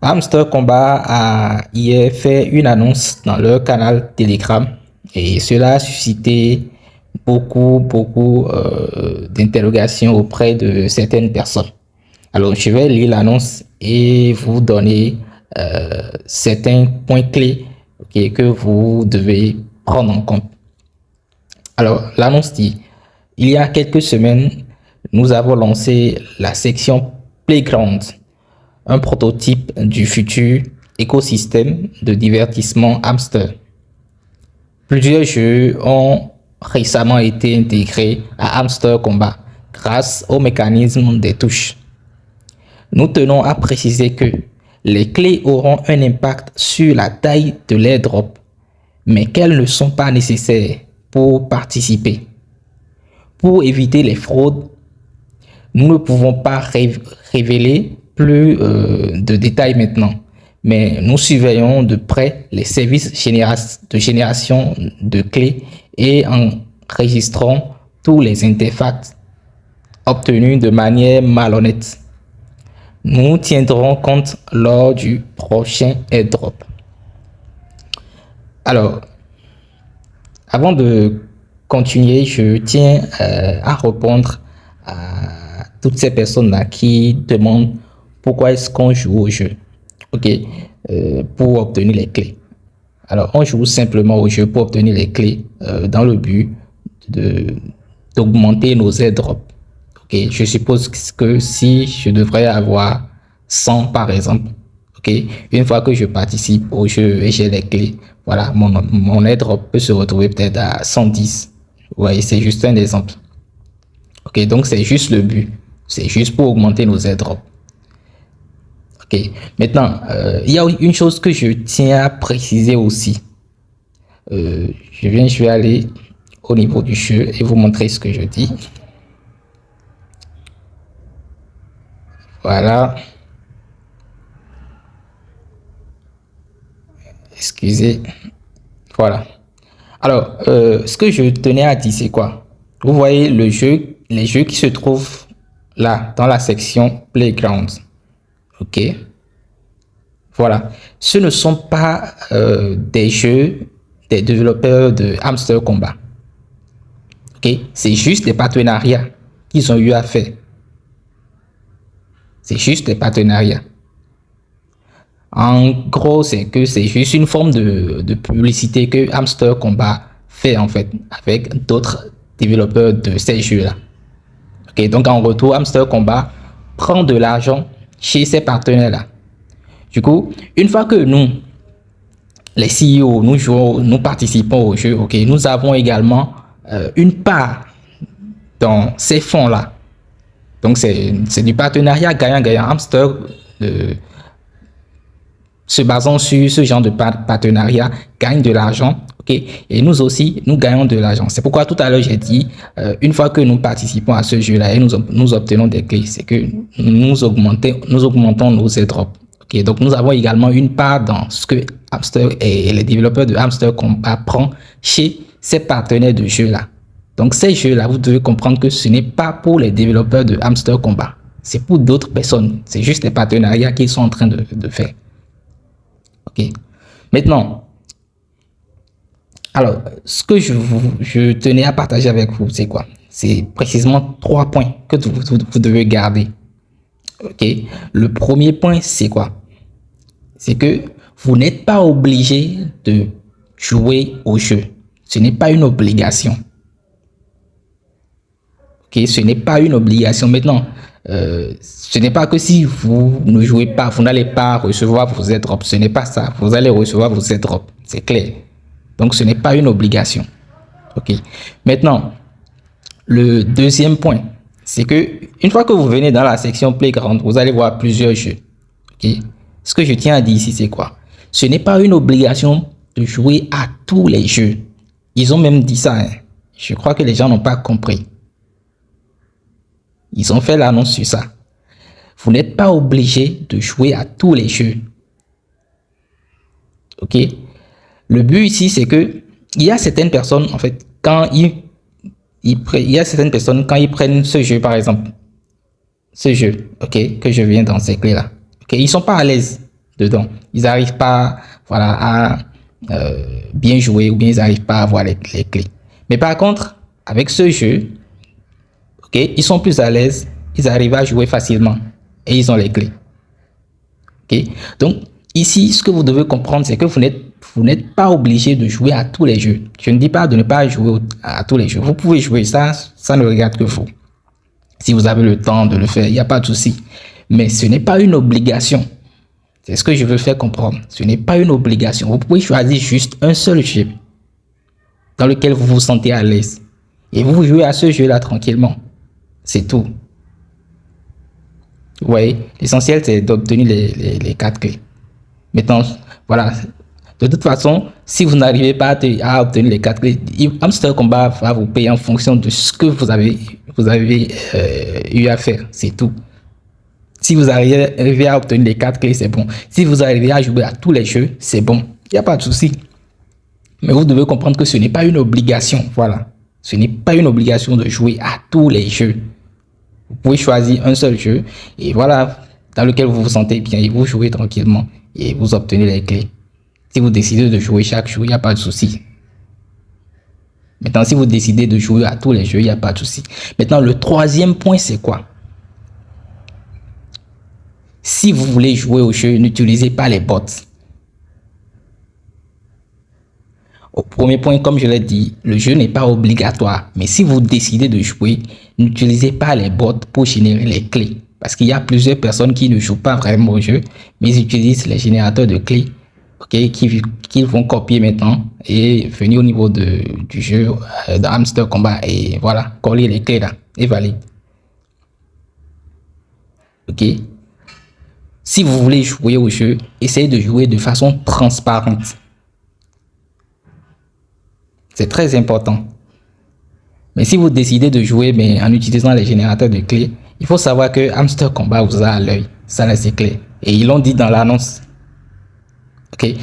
Hamster Combat a hier fait une annonce dans leur canal Telegram et cela a suscité beaucoup d'interrogations auprès de certaines personnes. Alors, je vais lire l'annonce et vous donner certains points clés que vous devez prendre en compte. Alors, l'annonce dit, il y a quelques semaines, nous avons lancé la section Playground, un prototype du futur écosystème de divertissement hamster. Plusieurs jeux ont récemment été intégrés à Hamster Combat grâce au mécanisme des touches. Nous tenons à préciser que les clés auront un impact sur la taille de l'airdrop, mais qu'elles ne sont pas nécessaires pour participer. Pour éviter les fraudes, nous ne pouvons pas révéler plus de détails maintenant, mais nous surveillons de près les services de génération de clés et enregistrons tous les interfaces obtenus de manière malhonnête. Nous tiendrons compte lors du prochain airdrop. Alors, avant de continuer, je tiens à répondre à toutes ces personnes-là qui demandent pourquoi est-ce qu'on joue au jeu, pour obtenir les clés. Alors, on joue simplement au jeu pour obtenir les clés dans le but d'augmenter nos airdrops. Je suppose que si je devrais avoir 100 par exemple, une fois que je participe au jeu et j'ai les clés, voilà, mon airdrop peut se retrouver peut-être à 110. Ouais, c'est juste un exemple. Donc c'est juste le but. C'est juste pour augmenter nos airdrops. Maintenant, il y a une chose que je tiens à préciser aussi. Je vais aller au niveau du jeu et vous montrer ce que je dis. Voilà. Excusez. Voilà. Alors, ce que je tenais à dire, c'est quoi? Vous voyez les jeux qui se trouvent là, dans la section Playground. Voilà. Ce ne sont pas des jeux des développeurs de Hamster Combat. C'est juste des partenariats qu'ils ont eu à faire. C'est juste des partenariats. En gros, c'est juste une forme de publicité que Hamster Combat fait en fait avec d'autres développeurs de ces jeux-là. Donc en retour, Hamster Combat prend de l'argent chez ses partenaires-là. Du coup, une fois que nous, les CEO, nous participons au jeu, nous avons également une part dans ces fonds-là. Donc c'est du partenariat gagnant-gagnant. Hamster se basant sur ce genre de partenariat gagne de l'argent, et nous aussi nous gagnons de l'argent. C'est pourquoi tout à l'heure j'ai dit une fois que nous participons à ce jeu-là et nous obtenons des clés, c'est que nous augmentons nos airdrops. Donc nous avons également une part dans ce que Hamster et les développeurs de Hamster Combat prennent chez ces partenaires de jeu-là. Donc ces jeux-là, vous devez comprendre que ce n'est pas pour les développeurs de Hamster Combat, c'est pour d'autres personnes. C'est juste des partenariats qu'ils sont en train de faire. Maintenant, alors, ce que je tenais à partager avec vous, c'est quoi? C'est précisément 3 points que vous devez garder. Le premier point, c'est quoi? C'est que vous n'êtes pas obligé de jouer au jeu. Ce n'est pas une obligation. Ce n'est pas une obligation. Maintenant, ce n'est pas que si vous ne jouez pas, vous n'allez pas recevoir vos airdrops. Ce n'est pas ça. Vous allez recevoir vos airdrops. C'est clair. Donc, ce n'est pas une obligation. Maintenant, le deuxième point, c'est que une fois que vous venez dans la section Playground, vous allez voir plusieurs jeux. Ce que je tiens à dire ici, c'est quoi? Ce n'est pas une obligation de jouer à tous les jeux. Ils ont même dit ça. Je crois que les gens n'ont pas compris. Ils ont fait l'annonce sur ça. Vous n'êtes pas obligé de jouer à tous les jeux. Le but ici, c'est que il y a certaines personnes, en fait, quand ils prennent ce jeu, par exemple, ce jeu, que je viens dans ces clés-là, ils sont pas à l'aise dedans. Ils n'arrivent pas, voilà, à bien jouer ou bien ils n'arrivent pas à avoir les clés. Mais par contre, avec ce jeu, ok, ils sont plus à l'aise, ils arrivent à jouer facilement et ils ont les clés. Ok, donc ici, ce que vous devez comprendre, c'est que vous n'êtes pas obligé de jouer à tous les jeux. Je ne dis pas de ne pas jouer à tous les jeux. Vous pouvez jouer, ça ne regarde que vous. Si vous avez le temps de le faire, il n'y a pas de souci. Mais ce n'est pas une obligation. C'est ce que je veux faire comprendre. Ce n'est pas une obligation. Vous pouvez choisir juste un seul jeu dans lequel vous vous sentez à l'aise. Et vous jouez à ce jeu-là tranquillement. C'est tout. Vous voyez, l'essentiel, c'est d'obtenir les 4 clés. Maintenant, voilà. De toute façon, si vous n'arrivez pas à obtenir les 4 clés, Hamster Combat va vous payer en fonction de ce que vous avez eu à faire. C'est tout. Si vous arrivez à obtenir les 4 clés, c'est bon. Si vous arrivez à jouer à tous les jeux, c'est bon. Il n'y a pas de souci. Mais vous devez comprendre que ce n'est pas une obligation. Voilà. Ce n'est pas une obligation de jouer à tous les jeux. Vous pouvez choisir un seul jeu et voilà, dans lequel vous vous sentez bien et vous jouez tranquillement et vous obtenez les clés. Si vous décidez de jouer chaque jour, il n'y a pas de souci. Maintenant, si vous décidez de jouer à tous les jeux, il n'y a pas de souci. Maintenant, le troisième point, c'est quoi? Si vous voulez jouer au jeu, n'utilisez pas les bots. Au premier point, comme je l'ai dit, le jeu n'est pas obligatoire. Mais si vous décidez de jouer, n'utilisez pas les bots pour générer les clés. Parce qu'il y a plusieurs personnes qui ne jouent pas vraiment au jeu, mais ils utilisent les générateurs de clés, okay, qui vont copier maintenant et venir au niveau du jeu de Hamster Combat et voilà, coller les clés là et valide. Ok. Si vous voulez jouer au jeu, essayez de jouer de façon transparente. C'est très important. Mais si vous décidez de jouer mais en utilisant les générateurs de clés, il faut savoir que Hamster Combat vous a à l'œil. Ça c'est clair. Et ils l'ont dit dans l'annonce. Ok.